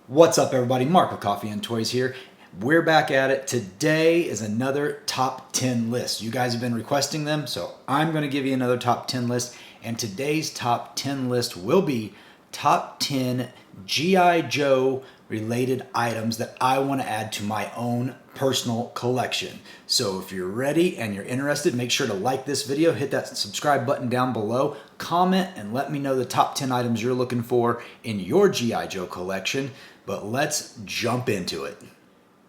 What's up, everybody? Mark with Coffee&Toys here. We're back at it. Today is another top 10 list. You guys have been requesting them, so I'm going to give you another top 10 list. And today's top 10 list will be top 10 G.I. Joe related items that I want to add to my own personal collection. So if you're ready and you're interested, make sure to like this video, hit that subscribe button down below, comment, and let me know the top 10 items you're looking for in your G.I. Joe collection. But let's jump into it.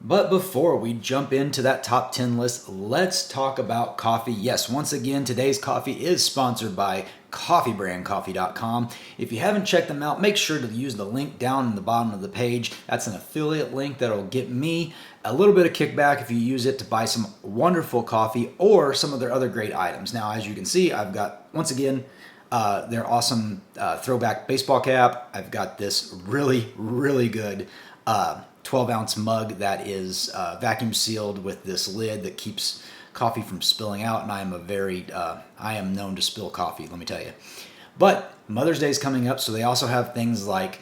But before we jump into that top 10 list, let's talk about coffee. Yes, once again, today's coffee is sponsored by coffee.com. If you haven't checked them out, make sure to use the link down in the bottom of the page. That's an affiliate link that'll get me a little bit of kickback if you use it to buy some wonderful coffee or some of their other great items. Now, as you can see, I've got, once again, their awesome throwback baseball cap. I've got this really good 12-ounce mug that is vacuum sealed with this lid that keeps coffee from spilling out, and I am known to spill coffee, let me tell you. But Mother's Day is coming up, so they also have things like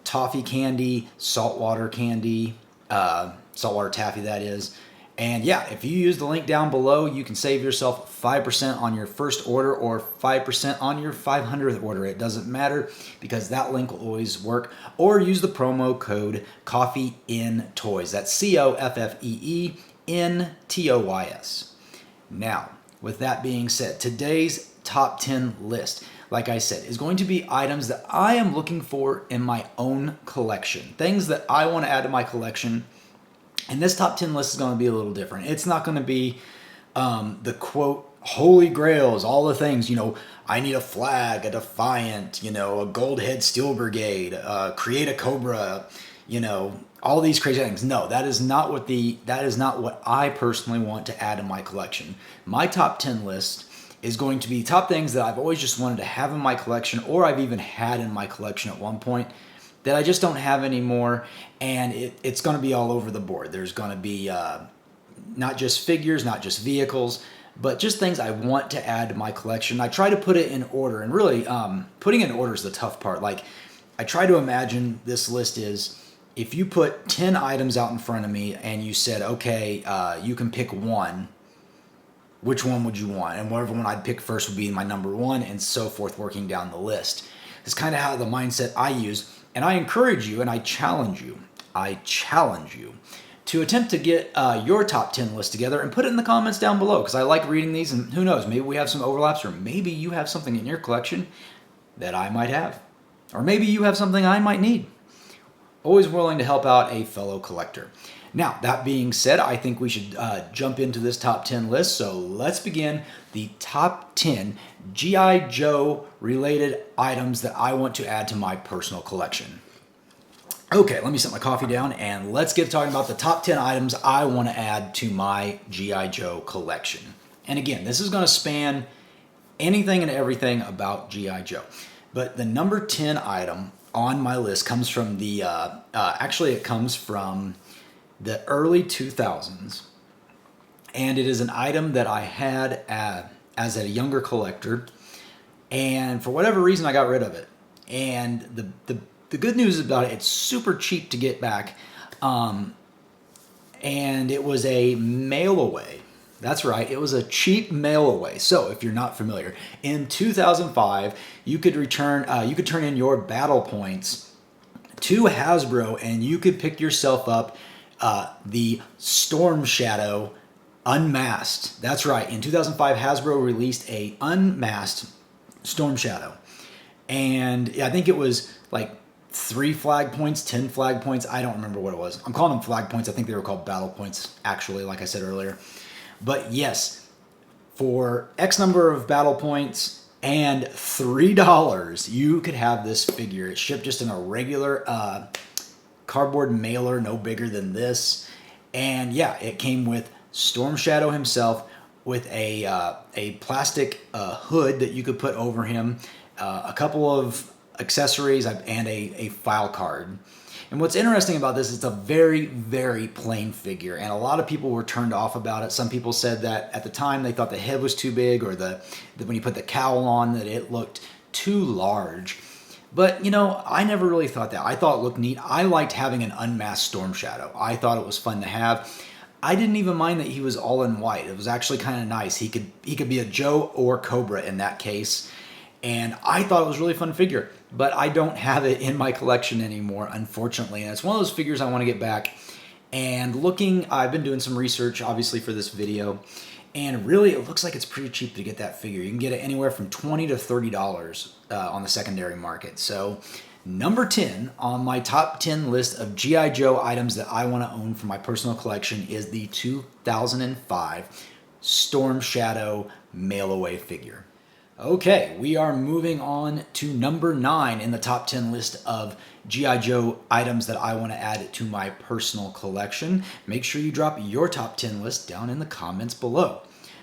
toffee candy, saltwater candy, saltwater taffy that is. And yeah, if you use the link down below, you can save yourself 5% on your first order or 5% on your 500th order. It doesn't matter because that link will always work. Or use the promo code Coffee&Toys. That's COFFEENTOYS. Now, with that being said, today's top 10 list, like I said, is going to be items that I am looking for in my own collection. Things that I want to add to my collection. And this top 10 list is going to be a little different. It's not going to be the quote, holy grails, all the things, I need a flag, a defiant, a gold head steel brigade, create a Cobra, all these crazy things. No, that is not what I personally want to add to my collection. My top 10 list is going to be top things that I've always just wanted to have in my collection, or I've even had in my collection at one point, that I just don't have anymore, and it's going to be all over the board. There's going to be not just figures, not just vehicles, but just things I want to add to my collection. I try to put it in order, and really putting it in order is the tough part. Like, I try to imagine this list is, if you put 10 items out in front of me and you said, okay, you can pick one, which one would you want? And whatever one I'd pick first would be my number one, and so forth, working down the list. It's kind of how the mindset I use. And I encourage you and I challenge you to attempt to get your top 10 list together and put it in the comments down below, because I like reading these, and who knows, maybe we have some overlaps, or maybe you have something in your collection that I might have, or maybe you have something I might need. Always willing to help out a fellow collector. Now, that being said, I think we should jump into this top 10 list. So let's begin the top 10 G.I. Joe related items that I want to add to my personal collection. Okay, let me set my coffee down and let's get talking about the top 10 items I want to add to my G.I. Joe collection. And again, this is going to span anything and everything about G.I. Joe. But the number 10 item on my list comes from it comes from the early 2000s, and it is an item that I had as a younger collector, and for whatever reason I got rid of it. And the good news about it, it's super cheap to get back, and it was a mail away. That's right, it was a cheap mail away. So if you're not familiar, in 2005 you could turn in your battle points to Hasbro, and you could pick yourself up the Storm Shadow Unmasked. That's right. In 2005, Hasbro released a unmasked Storm Shadow. And I think it was like 3 flag points, 10 flag points. I don't remember what it was. I'm calling them flag points. I think they were called battle points, actually, like I said earlier. But yes, for X number of battle points and $3, you could have this figure. It's shipped just in a regular cardboard mailer, no bigger than this. And yeah, it came with Storm Shadow himself, with a plastic hood that you could put over him, a couple of accessories, and a file card. And what's interesting about this is it's a very plain figure, and a lot of people were turned off about it. Some people said that at the time they thought the head was too big, or when you put the cowl on, that it looked too large. But, you know, I never really thought that. I thought it looked neat. I liked having an unmasked Storm Shadow. I thought it was fun to have. I didn't even mind that he was all in white. It was actually kind of nice. He could be a Joe or Cobra in that case. And I thought it was a really fun figure. But I don't have it in my collection anymore, unfortunately. And it's one of those figures I want to get back. And I've been doing some research, obviously, for this video. And really, it looks like it's pretty cheap to get that figure. You can get it anywhere from $20 to $30 on the secondary market. So, number 10 on my top 10 list of G.I. Joe items that I want to own for my personal collection is the 2005 Storm Shadow mail-away figure. Okay, we are moving on to number 9 in the top 10 list of G.I. Joe items that I want to add to my personal collection. Make sure you drop your top 10 list down in the comments below.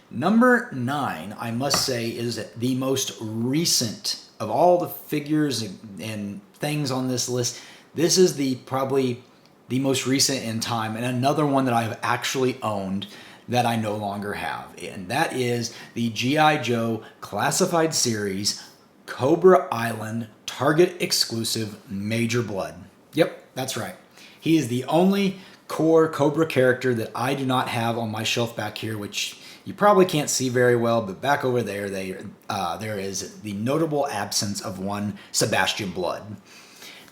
Number 9, I must say, is the most recent of all the figures and things on this list. This is probably the most recent in time, and another one that I've actually owned that I no longer have. And that is the G.I. Joe Classified Series Cobra Island Target exclusive Major Blood. Yep, that's right. He is the only core Cobra character that I do not have on my shelf back here, which you probably can't see very well, but back over there, there is the notable absence of one Sebastian Blood.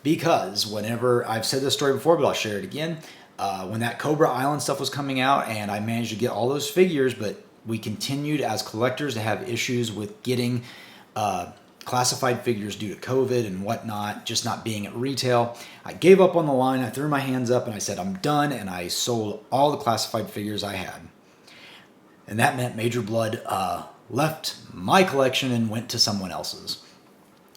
Because whenever, I've said this story before, but I'll share it again, when that Cobra Island stuff was coming out and I managed to get all those figures, but we continued as collectors to have issues with getting classified figures due to COVID and whatnot, just not being at retail. I gave up on the line, I threw my hands up and I said, I'm done, and I sold all the classified figures I had. And that meant Major Blood left my collection and went to someone else's.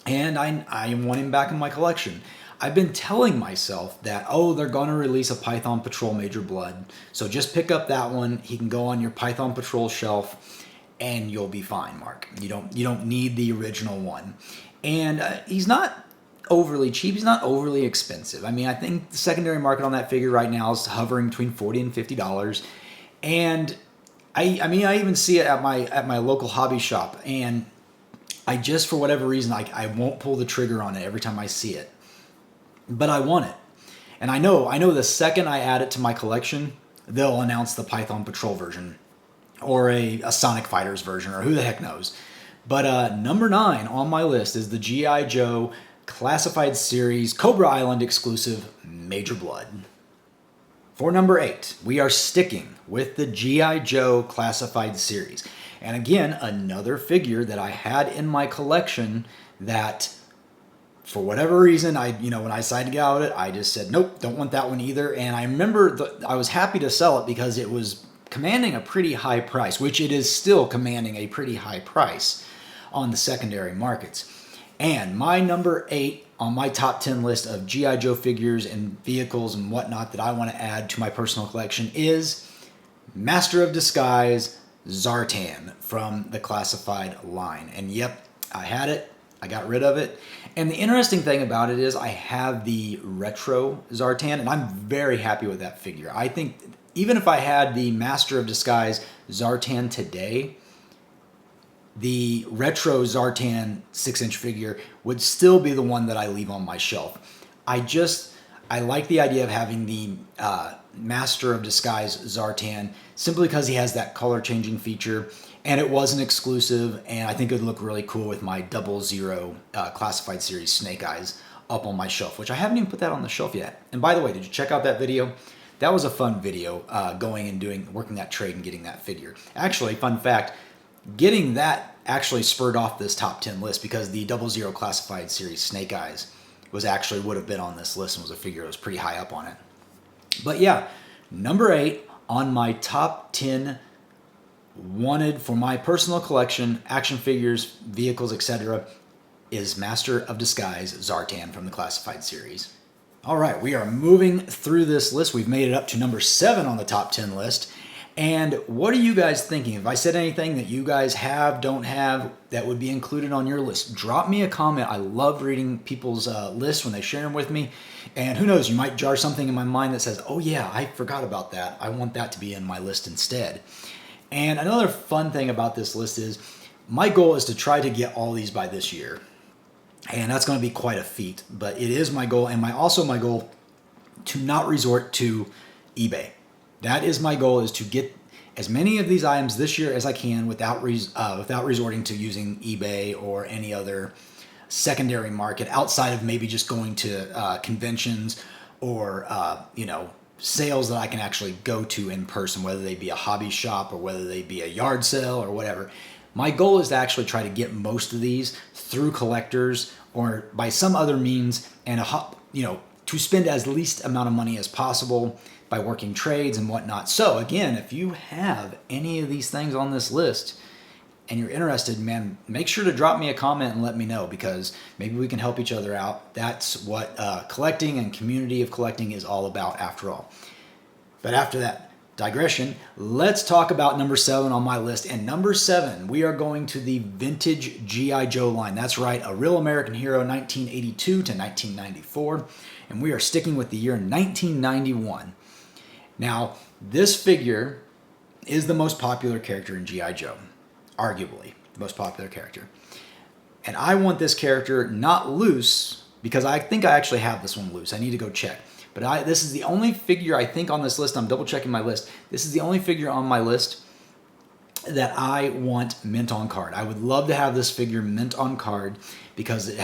And I want him back in my collection. I've been telling myself that, oh, they're going to release a Python Patrol Major Blood, so just pick up that one. He can go on your Python Patrol shelf, and you'll be fine, Mark. You don't need the original one. And he's not overly cheap. He's not overly expensive. I mean, I think the secondary market on that figure right now is hovering between $40 and $50. And I mean, I even see it at my local hobby shop, and I just, for whatever reason, I won't pull the trigger on it every time I see it. But I want it. And I know the second I add it to my collection, they'll announce the Python Patrol version or a Sonic Fighters version, or who the heck knows. But number 9 on my list is the G.I. Joe Classified Series Cobra Island exclusive Major Blood. For number 8, we are sticking with the G.I. Joe Classified Series. And again, another figure that I had in my collection that, for whatever reason, when I decided to get out of it, I just said, nope, don't want that one either. And I remember I was happy to sell it because it was commanding a pretty high price, which it is still commanding a pretty high price on the secondary markets. And my number 8 on my top 10 list of G.I. Joe figures and vehicles and whatnot that I want to add to my personal collection is Master of Disguise Zartan from the Classified line. And yep, I had it. I got rid of it. And the interesting thing about it is I have the retro Zartan, and I'm very happy with that figure. I think even if I had the Master of Disguise Zartan today, the retro Zartan 6-inch figure would still be the one that I leave on my shelf. I like the idea of having the Master of Disguise Zartan simply because he has that color changing feature, and it was an exclusive, and I think it would look really cool with my 00 Classified Series Snake Eyes up on my shelf, which I haven't even put that on the shelf yet. And by the way, did you check out that video? That was a fun video, going and working that trade and getting that figure. Actually, fun fact, getting that actually spurred off this top 10 list because the 00 Classified Series Snake Eyes would have been on this list and was a figure that was pretty high up on it. But yeah, number 8 on my top 10 wanted for my personal collection, action figures, vehicles, etc., is Master of Disguise Zartan from the Classified Series. All right, we are moving through this list. We've made it up to number 7 on the top 10 list. And what are you guys thinking? If I said anything that you guys have, don't have, that would be included on your list, drop me a comment. I love reading people's lists when they share them with me. And who knows, you might jar something in my mind that says, oh yeah, I forgot about that. I want that to be in my list instead. And another fun thing about this list is my goal is to try to get all these by this year. and that's going to be quite a feat. But it is my goal, and also my goal to not resort to eBay. That is my goal, is to get as many of these items this year as I can without resorting to using eBay or any other secondary market outside of maybe just going to conventions or sales that I can actually go to in person, whether they be a hobby shop or whether they be a yard sale or whatever. My goal is to actually try to get most of these through collectors or by some other means, and to spend as least amount of money as possible by working trades and whatnot. So again, if you have any of these things on this list and you're interested, man, make sure to drop me a comment and let me know, because maybe we can help each other out. That's what collecting and community of collecting is all about, after all. But after that digression, let's talk about number 7 on my list. And number 7, we are going to the vintage G.I. Joe line. That's right, a Real American Hero 1982 to 1994. And we are sticking with the year 1991. Now, this figure is the most popular character in G.I. Joe. Arguably the most popular character. And I want this character not loose, because I think I actually have this one loose. I need to go check. But this is the only figure I think on this list. I'm double checking my list. This is the only figure on my list that I want mint on card. I would love to have this figure mint on card because it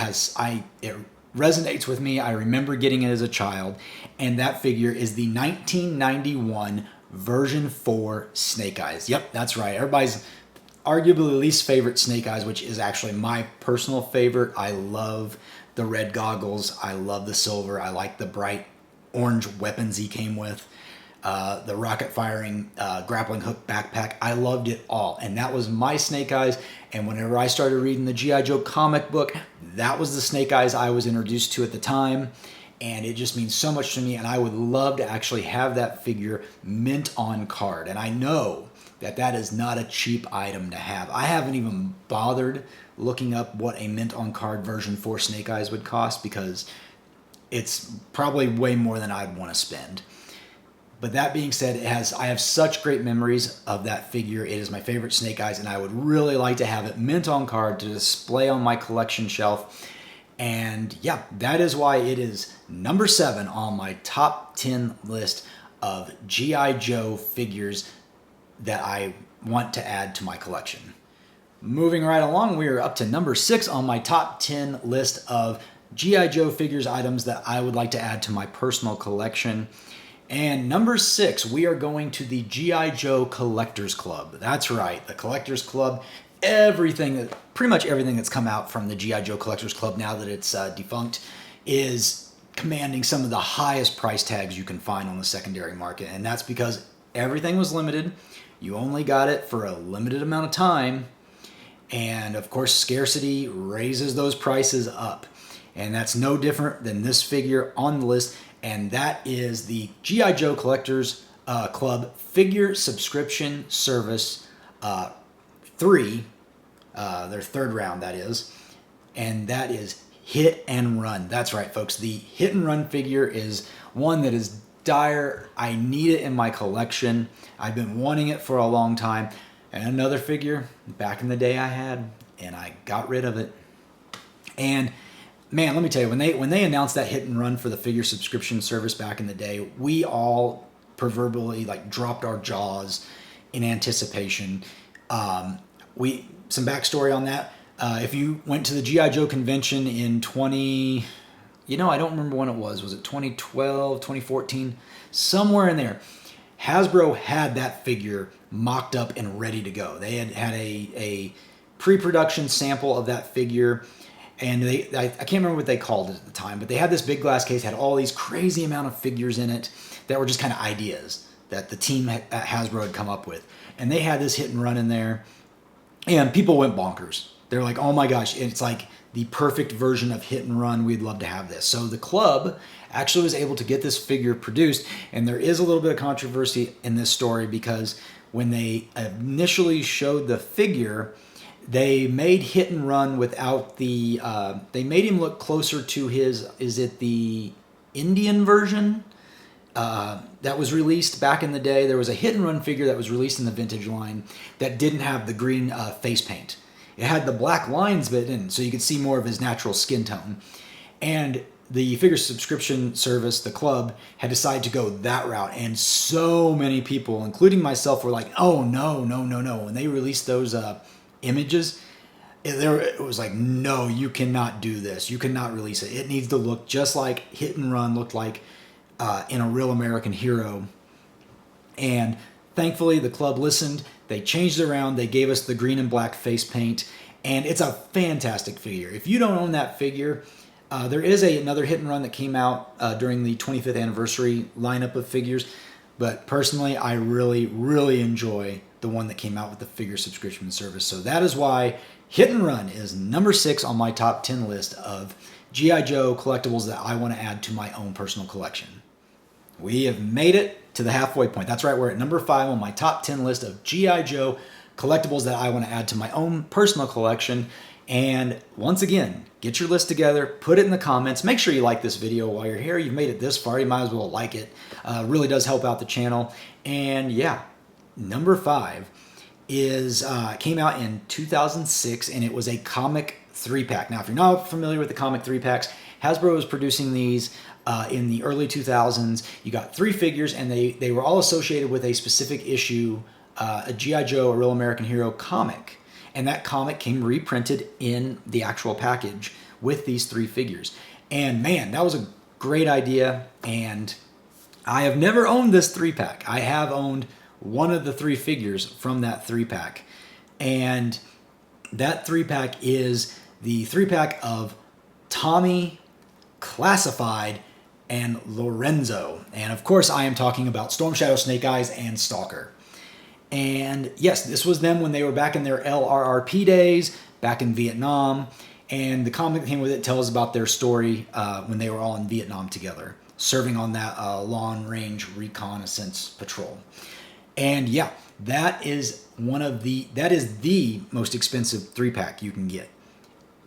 resonates with me. I remember getting it as a child. And that figure is the 1991 version 4 Snake Eyes. Yep, that's right. Everybody's arguably least favorite Snake Eyes, which is actually my personal favorite. I love the red goggles. I love the silver. I like the bright orange weapons he came with. The rocket firing grappling hook backpack. I loved it all. And that was my Snake Eyes. And whenever I started reading the G.I. Joe comic book, that was the Snake Eyes I was introduced to at the time. And it just means so much to me. And I would love to actually have that figure mint on card. And I know that is not a cheap item to have. I haven't even bothered looking up what a mint on card version 4 Snake Eyes would cost, because it's probably way more than I'd want to spend. But that being said, I have such great memories of that figure. It is my favorite Snake Eyes, and I would really like to have it mint on card to display on my collection shelf. And yeah, that is why it is number 7 on my top 10 list of G.I. Joe figures that I want to add to my collection. Moving right along, we are up to number 6 on my top 10 list of G.I. Joe figures items that I would like to add to my personal collection. And number 6, we are going to the G.I. Joe Collectors Club. That's right, the Collectors Club. Pretty much everything that's come out from the G.I. Joe Collectors Club now that it's defunct is commanding some of the highest price tags you can find on the secondary market. And that's because everything was limited. You only got it for a limited amount of time. And of course, scarcity raises those prices up. And that's no different than this figure on the list. And that is the G.I. Joe Collectors Club Figure Subscription Service 3. Their third round, that is. And that is Hit and Run. That's right, folks. The Hit and Run figure is one that is dire. I need it in my collection. I've been wanting it for a long time. And another figure back in the day I had, and I got rid of it. And man, let me tell you, when they announced that Hit and Run for the figure subscription service back in the day, we all proverbially dropped our jaws in anticipation. Some backstory on that. If you went to the G.I. Joe convention in I don't remember when it was. Was it 2012, 2014? Somewhere in there. Hasbro had that figure mocked up and ready to go. They had a pre-production sample of that figure, and I can't remember what they called it at the time, but they had this big glass case, had all these crazy amount of figures in it that were just kind of ideas that the team at Hasbro had come up with. And they had this Hit and Run in there, and people went bonkers. They're like, oh my gosh, it's like the perfect version of Hit and Run. We'd love to have this. So the club actually was able to get this figure produced, and there is a little bit of controversy in this story because when they initially showed the figure, they made Hit and Run without the, they made him look closer to is it the Indian version that was released back in the day? There was a Hit and Run figure that was released in the vintage line that didn't have the green face paint. It had the black lines bit in, so you could see more of his natural skin tone. And the figure subscription service, the club, had decided to go that route. And so many people, including myself, were like, oh, no, no, no, no. When they released those images, it was like, no, you cannot do this. You cannot release it. It needs to look just like Hit and Run looked like in a Real American Hero. And thankfully, the club listened. They changed it around. They gave us the green and black face paint. And it's a fantastic figure. If you don't own that figure, there is another Hit and Run that came out during the 25th anniversary lineup of figures. But personally, I really, really enjoy the one that came out with the figure subscription service. So that is why Hit and Run is number 6 on my top 10 list of G.I. Joe collectibles that I want to add to my own personal collection. We have made it to the halfway point. That's right, we're at number 5 on my top 10 list of G.I. Joe collectibles that I want to add to my own personal collection. And once again, get your list together, put it in the comments. Make sure you like this video while you're here. You've made it this far, you might as well like it. Really does help out the channel. And yeah, number 5 is came out in 2006, and it was a comic 3-pack. Now, if you're not familiar with the comic 3-packs, Hasbro was producing these in the early 2000s. You got 3 figures, and they were all associated with a specific issue, a G.I. Joe, a Real American Hero comic. And that comic came reprinted in the actual package with these 3 figures. And man, that was a great idea. And I have never owned this 3-pack. I have owned one of the 3 figures from that 3-pack. And that 3-pack is the 3-pack of Tommy, Classified, and Lorenzo. And of course, I am talking about Storm Shadow, Snake Eyes, and Stalker. And yes, this was them when they were back in their LRRP days, back in Vietnam. And the comic that came with it tells about their story when they were all in Vietnam together, serving on that long-range reconnaissance patrol. And yeah, that is the most expensive 3-pack you can get.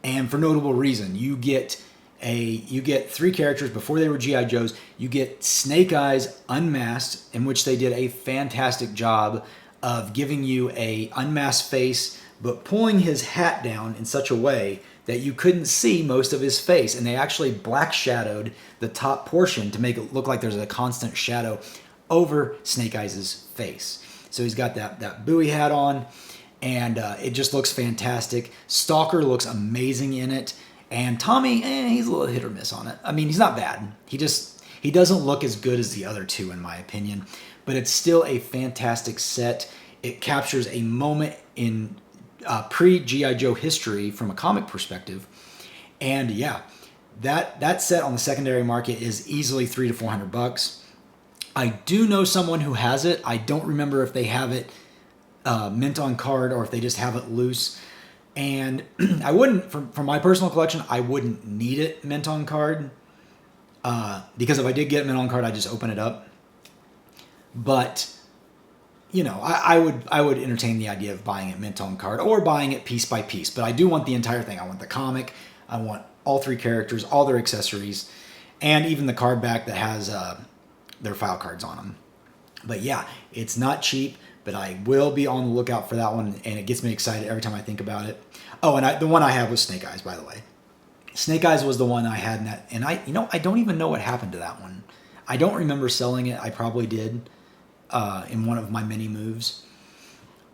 And for notable reason, you get 3 characters before they were G.I. Joes. You get Snake Eyes unmasked, in which they did a fantastic job of giving you a unmasked face, but pulling his hat down in such a way that you couldn't see most of his face. And they actually black shadowed the top portion to make it look like there's a constant shadow over Snake Eyes' face. So he's got that Bowie hat on, and it just looks fantastic. Stalker looks amazing in it. And Tommy, he's a little hit or miss on it. I mean, he's not bad. He doesn't look as good as the other 2, in my opinion. But it's still a fantastic set. It captures a moment in pre-G.I. Joe history from a comic perspective. And yeah, that set on the secondary market is easily $300 to $400. I do know someone who has it. I don't remember if they have it mint on card or if they just have it loose. And I wouldn't, for my personal collection, I wouldn't need it mint on card. Because if I did get it mint on card, I'd just open it up. But, you know, I would entertain the idea of buying it mint on card or buying it piece by piece. But I do want the entire thing. I want the comic. I want all 3 characters, all their accessories, and even the card back that has their file cards on them. But yeah, it's not cheap, but I will be on the lookout for that one, and it gets me excited every time I think about it. Oh, and the one I have was Snake Eyes, by the way. Snake Eyes was the one I had in that, and I don't even know what happened to that one. I don't remember selling it. I probably did in one of my many moves,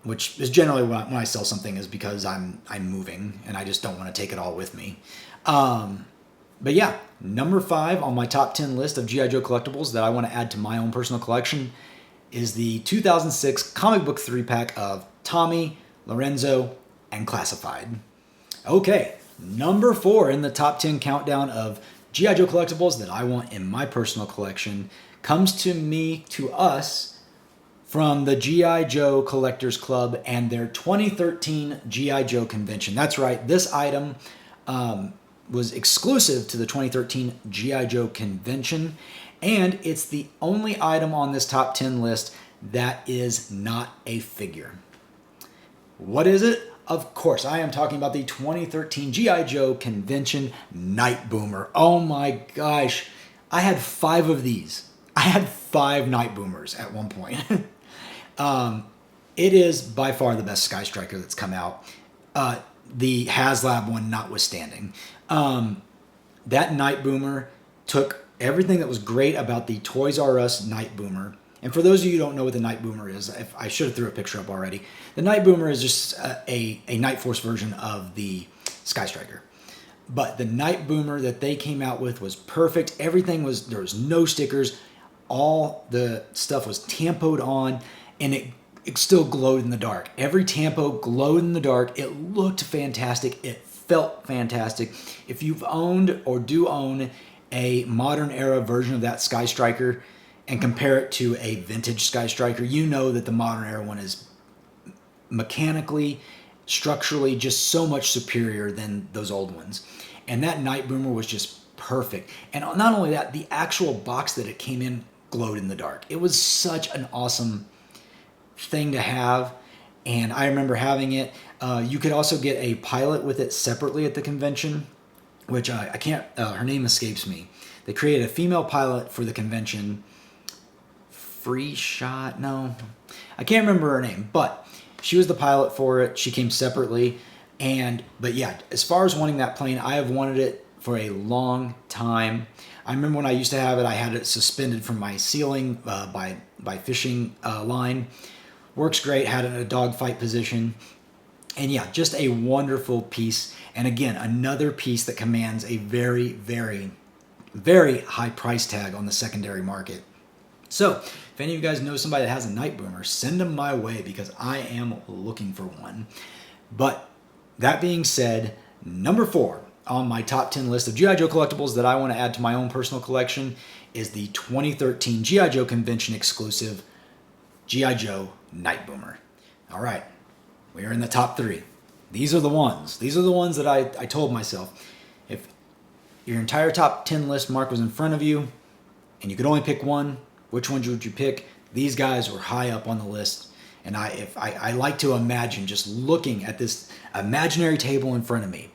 which is generally when I sell something is because I'm moving and I just don't want to take it all with me. But yeah, number 5 on my top 10 list of G.I. Joe collectibles that I want to add to my own personal collection is the 2006 comic book 3-pack of Tommy, Lorenzo, and Classified. Okay, number 4 in the top 10 countdown of G.I. Joe collectibles that I want in my personal collection comes to us, from the G.I. Joe Collectors Club and their 2013 G.I. Joe convention. That's right, this item was exclusive to the 2013 G.I. Joe convention, and it's the only item on this top 10 list that is not a figure. What is it? Of course, I am talking about the 2013 G.I. Joe convention Night Boomer. Oh my gosh, I had 5 of these. I had 5 Night Boomers at one point. It is by far the best Sky Striker that's come out. the HasLab one notwithstanding. That Night Boomer took everything that was great about the Toys R Us Night Boomer. And for those of you who don't know what the Night Boomer is, I should have threw a picture up already. The Night Boomer is just a Night Force version of the Sky Striker. But the Night Boomer that they came out with was perfect. Everything was, there was no stickers. All the stuff was tampoed on, and it still glowed in the dark. Every tampo glowed in the dark. It looked fantastic. It felt fantastic. If you've owned or do own a modern era version of that Sky Striker and compare it to a vintage Sky Striker, you know that the modern era one is mechanically, structurally just so much superior than those old ones. And that Night Boomer was just perfect. And not only that, the actual box that it came in glowed in the dark. It was such an awesome thing to have, and I remember having it. You could also get a pilot with it separately at the convention, which I can't, her name escapes me. They created a female pilot for the convention. Free Shot? No, I can't remember her name, but she was the pilot for it. She came separately. But yeah, as far as wanting that plane, I have wanted it for a long time. I remember when I used to have it, I had it suspended from my ceiling by fishing line. Works great, had it in a dogfight position. And yeah, just a wonderful piece. And again, another piece that commands a very, very, very high price tag on the secondary market. So if any of you guys know somebody that has a Night Boomer, send them my way because I am looking for one. But that being said, number 4 on my top 10 list of G.I. Joe collectibles that I want to add to my own personal collection is the 2013 G.I. Joe convention exclusive G.I. Joe Night Boomer. All right, we are in the top 3. These are the ones. These are the ones that I told myself. If your entire top 10 list, Mark, was in front of you and you could only pick one, which ones would you pick? These guys were high up on the list. And I like to imagine just looking at this imaginary table in front of me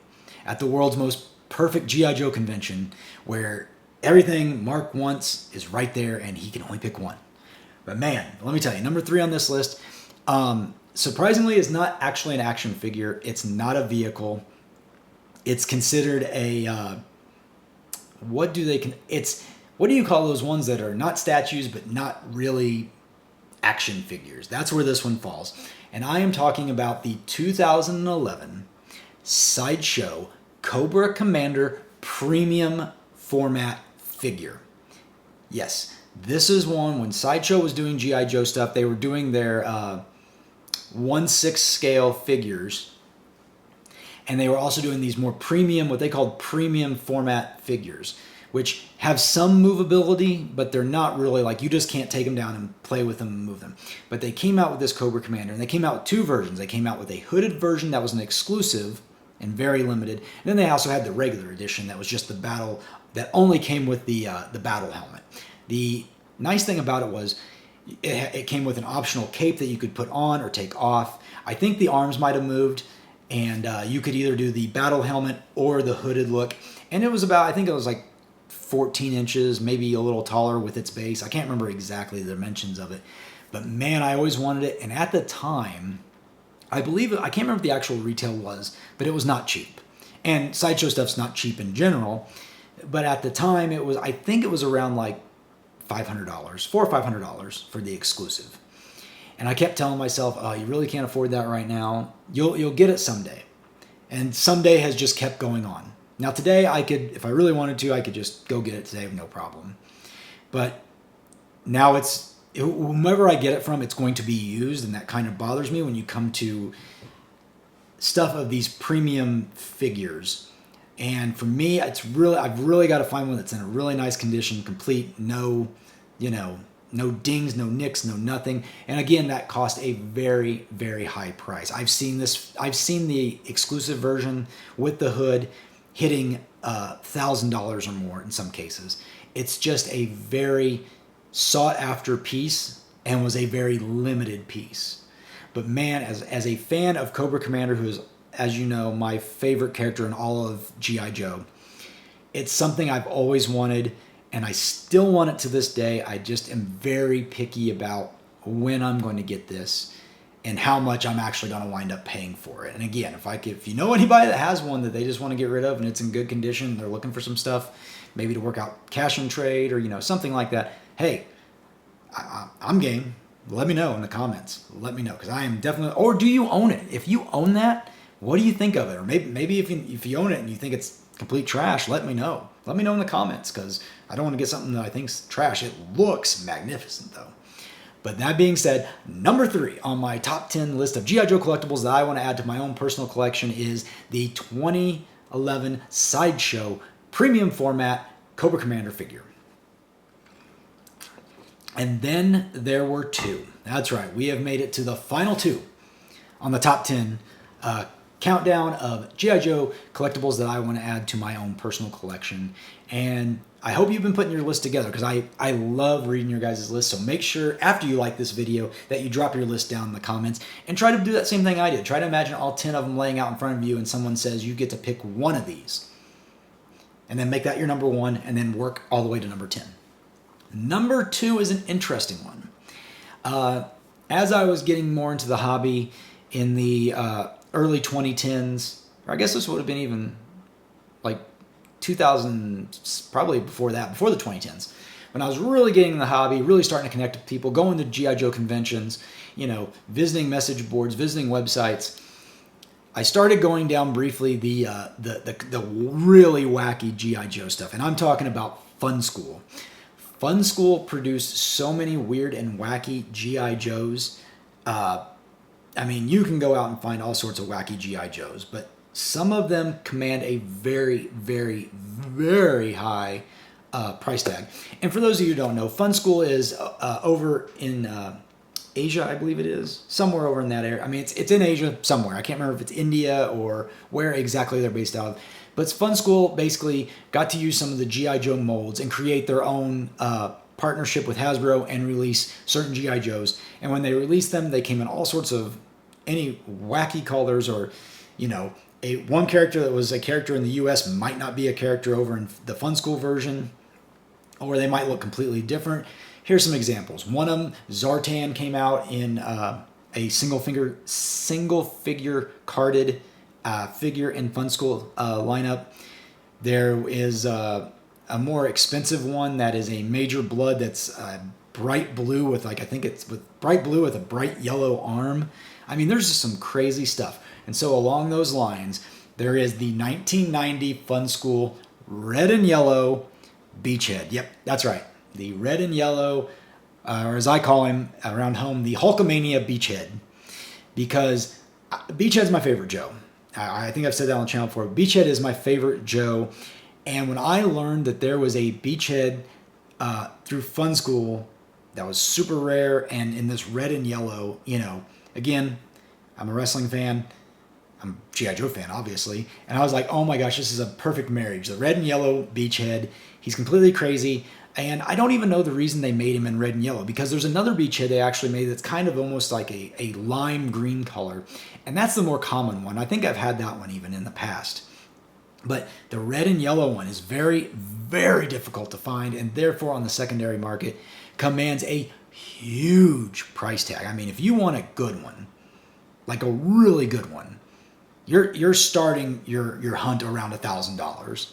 at the world's most perfect G.I. Joe convention where everything Mark wants is right there and he can only pick one. But man, let me tell you, number 3 on this list, surprisingly, is not actually an action figure. It's not a vehicle. It's considered a, what do you call those ones that are not statues but not really action figures? That's where this one falls. And I am talking about the 2011 Sideshow Cobra Commander Premium Format figure. Yes, this is one when Sideshow was doing G.I. Joe stuff. They were doing their 1/6 scale figures. And they were also doing these more premium, what they called premium format figures, which have some movability, but they're not really like, you just can't take them down and play with them and move them. But they came out with this Cobra Commander, and they came out with 2 versions. They came out with a hooded version that was an exclusive and very limited. And then they also had the regular edition that was just the battle, that only came with the battle helmet. The nice thing about it was it came with an optional cape that you could put on or take off. I think the arms might have moved, and you could either do the battle helmet or the hooded look. And it was about, I think it was like 14 inches, maybe a little taller with its base. I can't remember exactly the dimensions of it. But man, I always wanted it. And at the time, I can't remember what the actual retail was, but it was not cheap. And Sideshow stuff's not cheap in general. But at the time, I think it was around like $500, $400 or $500 for the exclusive. And I kept telling myself, oh, you really can't afford that right now. You'll get it someday. And someday has just kept going on. Now today, I could, if I really wanted to, I could just go get it today with no problem. But now whomever I get it from, it's going to be used, and that kind of bothers me when you come to stuff of these premium figures. And for me, I've really got to find one that's in a really nice condition, complete, no dings, no nicks, no nothing. And again, that cost a very, very high price. I've seen the exclusive version with the hood hitting $1,000 or more in some cases. It's just a very sought after piece and was a very limited piece. But man, as a fan of Cobra Commander, who is, as you know, my favorite character in all of G.I. Joe, it's something I've always wanted, and I still want it to this day. I just am very picky about when I'm going to get this. and how much I'm actually going to wind up paying for it. And again, if you know anybody that has one that they just want to get rid of and it's in good condition, they're looking for some stuff, maybe to work out cash and trade or, you know, something like that. Hey, I'm game. Let me know in the comments. Let me know, because I am definitely. Or do you own it? If you own that, what do you think of it? Or maybe if you own it and you think it's complete trash, let me know. Let me know in the comments, because I don't want to get something that I think's trash. It looks magnificent though. But that being said, number 3 on my top 10 list of G.I. Joe collectibles that I want to add to my own personal collection is the 2011 Sideshow premium format Cobra Commander figure. And then there were 2. That's right. We have made it to the final 2 on the top 10 countdown of G.I. Joe collectibles that I want to add to my own personal collection. And I hope you've been putting your list together, because I love reading your guys' list. So make sure after you like this video that you drop your list down in the comments and try to do that same thing I did. Try to imagine all 10 of them laying out in front of you and someone says you get to pick one of these. And then make that your number 1 and then work all the way to number 10. Number 2 is an interesting one. As I was getting more into the hobby in the early 2010s, or I guess this would have been even like 2000, probably before that, before the 2010s, when I was really getting in the hobby, really starting to connect with people, going to G.I. Joe conventions, you know, visiting message boards, visiting websites, I started going down briefly the really wacky G.I. Joe stuff. And I'm talking about Fun School. Fun School produced so many weird and wacky G.I. Joes. I mean, you can go out and find all sorts of wacky G.I. Joes, but some of them command a very, very, very high price tag. And for those of you who don't know, Fun School is over in Asia, I believe it is. Somewhere over in that area. I mean, it's in Asia somewhere. I can't remember if it's India or where exactly they're based out of. But Fun School basically got to use some of the G.I. Joe molds and create their own partnership with Hasbro and release certain G.I. Joes. And when they released them, they came in all sorts of any wacky colors, or, you know, one character that was a character in the U.S. might not be a character over in the Fun School version, or they might look completely different. Here's some examples. One of them, Zartan, came out in a single figure carded figure in Fun School lineup. There is a more expensive one that is a Major Blood that's bright blue with, like, I think it's with bright blue with a bright yellow arm. I mean, there's just some crazy stuff. And so along those lines, there is the 1990 Fun School red and yellow Beachhead. Yep, that's right. The red and yellow, or as I call him around home, the Hulkamania Beachhead. Because Beachhead's my favorite Joe. I think I've said that on the channel before. Beachhead is my favorite Joe. And when I learned that there was a Beachhead through Fun School that was super rare and in this red and yellow, you know, again, I'm a wrestling fan. I'm a G.I. Joe fan, obviously. And I was like, oh my gosh, this is a perfect marriage. The red and yellow Beachhead. He's completely crazy. And I don't even know the reason they made him in red and yellow, because there's another Beachhead they actually made that's kind of almost like a lime green color. And that's the more common one. I think I've had that one even in the past. But the red and yellow one is very, very difficult to find, and therefore on the secondary market commands a huge price tag. I mean, if you want a good one, like a really good one, you're starting your hunt around $1,000.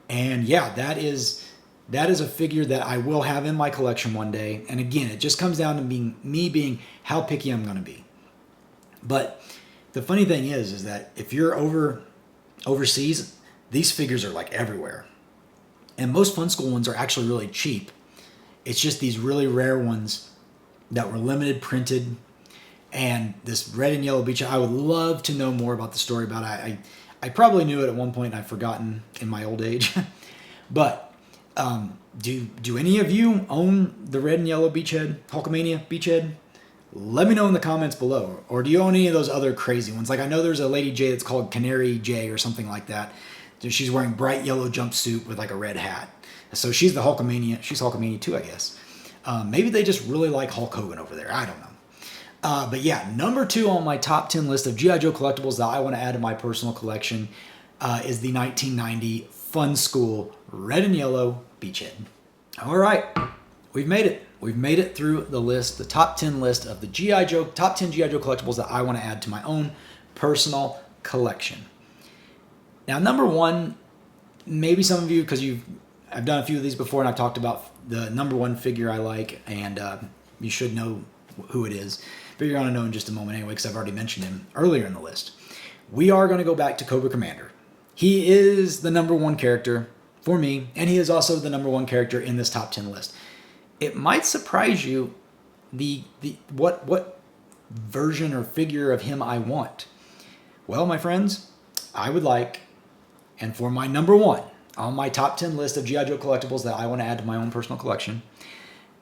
And yeah, that is a figure that I will have in my collection one day. And again, it just comes down to me being how picky I'm going to be. But the funny thing is that if you're overseas, these figures are like everywhere. And most Fun School ones are actually really cheap. It's just these really rare ones that were limited printed. And this red and yellow Beach, I would love to know more about the story about it. I probably knew it at one point and I've forgotten in my old age. But do any of you own the red and yellow Beachhead, Hulkamania Beachhead? Let me know in the comments below. Or do you own any of those other crazy ones? Like, I know there's a Lady J that's called Canary J or something like that. She's wearing bright yellow jumpsuit with like a red hat. So she's the Hulkamania. She's Hulkamania too, I guess. Maybe they just really like Hulk Hogan over there. I don't know. But yeah, number 2 on my top 10 list of G.I. Joe collectibles that I want to add to my personal collection is the 1990 Fun School red and yellow Beachhead. All right. we've made it. We've made it through the list, the top 10 list of the G.I. Joe, top 10 G.I. Joe collectibles that I want to add to my own personal collection. Now, number one, maybe some of you, because I've done a few of these before and I've talked about the number one figure I like, and you should know who it is. But you're going to know in just a moment anyway, because I've already mentioned him earlier in the list. We are going to go back to Cobra Commander. He is the number one character for me, and he is also the number one character in this top 10 list. It might surprise you what version or figure of him I want. Well, my friends, I would like, and for my number one on my top 10 list of G.I. Joe collectibles that I want to add to my own personal collection,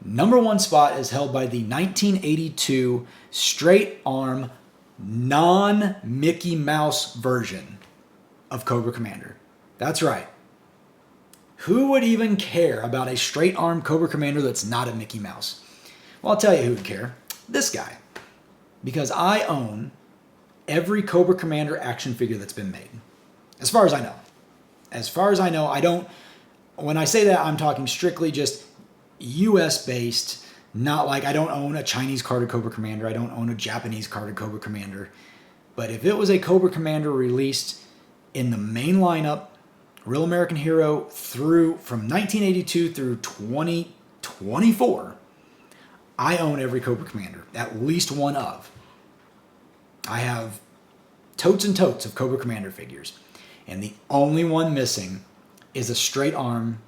number one spot is held by the 1982 straight arm non-Mickey Mouse version of Cobra Commander. That's right. Who would even care about a straight arm Cobra Commander that's not a Mickey Mouse? Well, I'll tell you who would care. This guy. Because I own every Cobra Commander action figure that's been made. As far as I know. As far as I know, I don't... When I say that, I'm talking strictly just US based. Not like I don't own a Chinese carded Cobra Commander. I don't own a Japanese carded Cobra Commander. But if it was a Cobra Commander released in the main lineup, Real American Hero, from 1982 through 2024, I own every Cobra Commander, at least one of. I have totes and totes of Cobra Commander figures, and the only one missing is a straight arm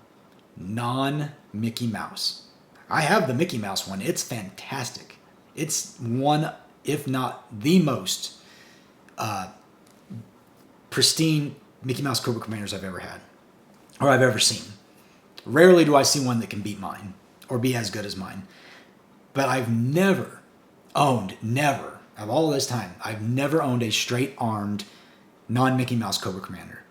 non-Mickey Mouse. I have the Mickey Mouse one. It's fantastic. It's one, if not the most pristine Mickey Mouse Cobra Commanders I've ever had, or I've ever seen. Rarely do I see one that can beat mine, or be as good as mine. But I've never owned, of all this time, I've never owned a straight-armed, non-Mickey Mouse Cobra Commander.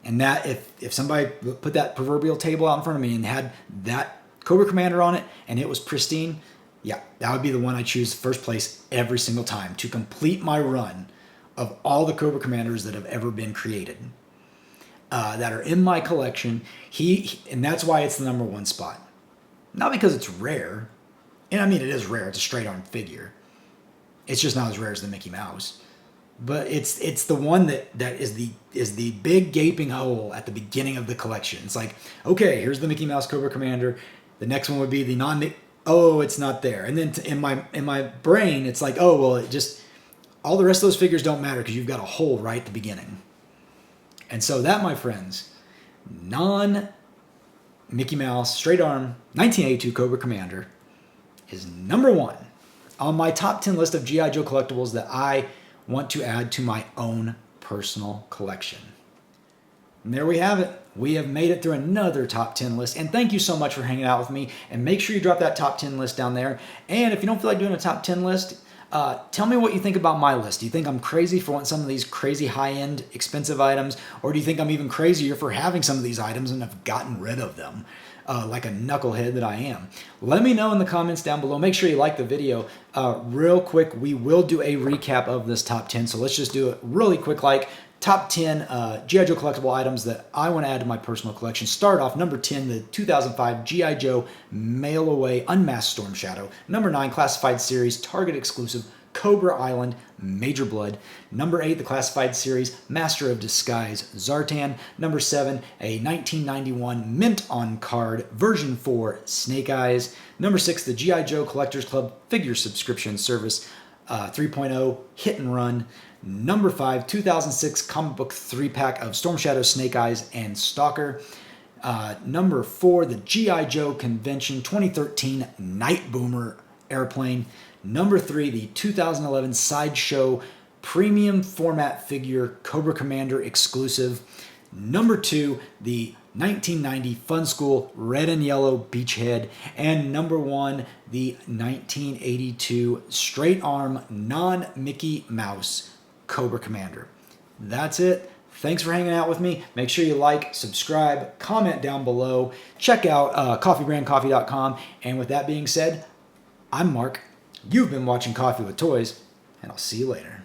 And that, if somebody put that proverbial table out in front of me and had that Cobra Commander on it, and it was pristine, yeah, that would be the one I choose first place every single time to complete my run of all the Cobra Commanders that have ever been created. That are in my collection. And that's why it's the number one spot. Not because it's rare. And I mean, it is rare. It's a straight arm figure. It's just not as rare as the Mickey Mouse. But it's the one that is the big gaping hole at the beginning of the collection. It's like, okay, here's the Mickey Mouse Cobra Commander. The next one would be the oh, it's not there. And then in my brain, it's like, oh, well, all the rest of those figures don't matter because you've got a hole right at the beginning. And so that, my friends, non-Mickey Mouse, straight arm, 1982 Cobra Commander is number one on my top 10 list of G.I. Joe collectibles that I want to add to my own personal collection. And there we have it. We have made it through another top 10 list. And thank you so much for hanging out with me. And make sure you drop that top 10 list down there. And if you don't feel like doing a top 10 list, tell me what you think about my list. Do you think I'm crazy for wanting some of these crazy high-end expensive items? Or do you think I'm even crazier for having some of these items and have gotten rid of them? Like a knucklehead that I am. Let me know in the comments down below. Make sure you like the video. Real quick, we will do a recap of this top 10. So let's just do it really quick, like top 10 G.I. Joe collectible items that I want to add to my personal collection. Start off, number 10, the 2005 G.I. Joe Mail Away Unmasked Storm Shadow. Number 9, Classified Series Target Exclusive Cobra Island Major Blood. Number 8, the Classified Series Master of Disguise Zartan. Number 7, a 1991 Mint on Card Version 4 Snake Eyes. Number 6, the G.I. Joe Collectors Club Figure Subscription Service 3.0 Hit and Run. Number 5, 2006 comic book 3-pack of Storm Shadow, Snake Eyes, and Stalker. Number 4, the G.I. Joe Convention 2013 Night Boomer Airplane. Number 3, the 2011 Sideshow Premium Format Figure Cobra Commander Exclusive. Number 2, the 1990 Fun School Red and Yellow Beachhead. And number 1, the 1982 Straight Arm Non-Mickey Mouse Cobra Commander. That's it. Thanks for hanging out with me. Make sure you like, subscribe, comment down below. Check out coffeebrandcoffee.com. And with that being said, I'm Mark. You've been watching Coffee with Toys, and I'll see you later.